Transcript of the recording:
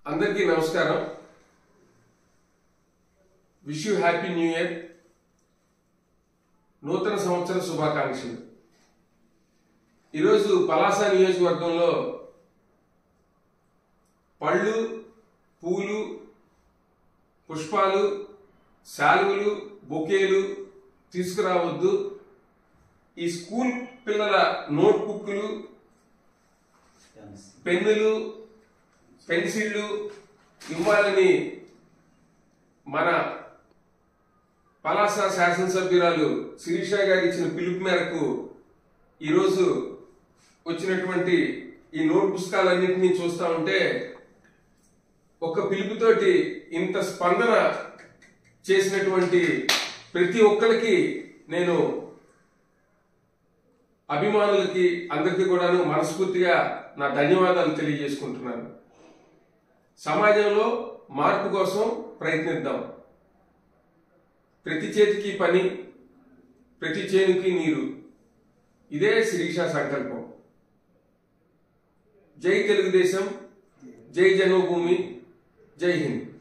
అందరికీ నమస్కారం. Wish you happy new year. నూతన సంవత్సర శుభాకాంక్షలు. ఈరోజు పలాస నియోజకవర్గంలో పళ్ళు, పూలు, పుష్పాలు, శాలువలు, బొకేలు తీసుకురావద్దు. ఈ స్కూల్ పిల్లల నోట్బుక్లు, పెన్నులు, పెన్సిళ్లు ఇవ్వాలని మన పలాస శాసనసభ్యురాలు శిరీష గారు ఇచ్చిన పిలుపు మేరకు ఈరోజు వచ్చినటువంటి ఈ నోట్ పుస్తకాలన్నింటినీ చూస్తూ ఉంటే ఒక పిలుపుతోటి ఇంత స్పందన చేసినటువంటి ప్రతి ఒక్కరికి నేను అభిమానులకి అందరికీ కూడాను మనస్ఫూర్తిగా నా ధన్యవాదాలు తెలియజేసుకుంటున్నాను. సమాజంలో మార్పు కోసం ప్రయత్నిద్దాం. ప్రతి చేతికి పని, ప్రతి చేనుకి నీరు. ఇదే శిరీష సంకల్పం. జై తెలుగుదేశం, జై జన్మభూమి, జై హింద్.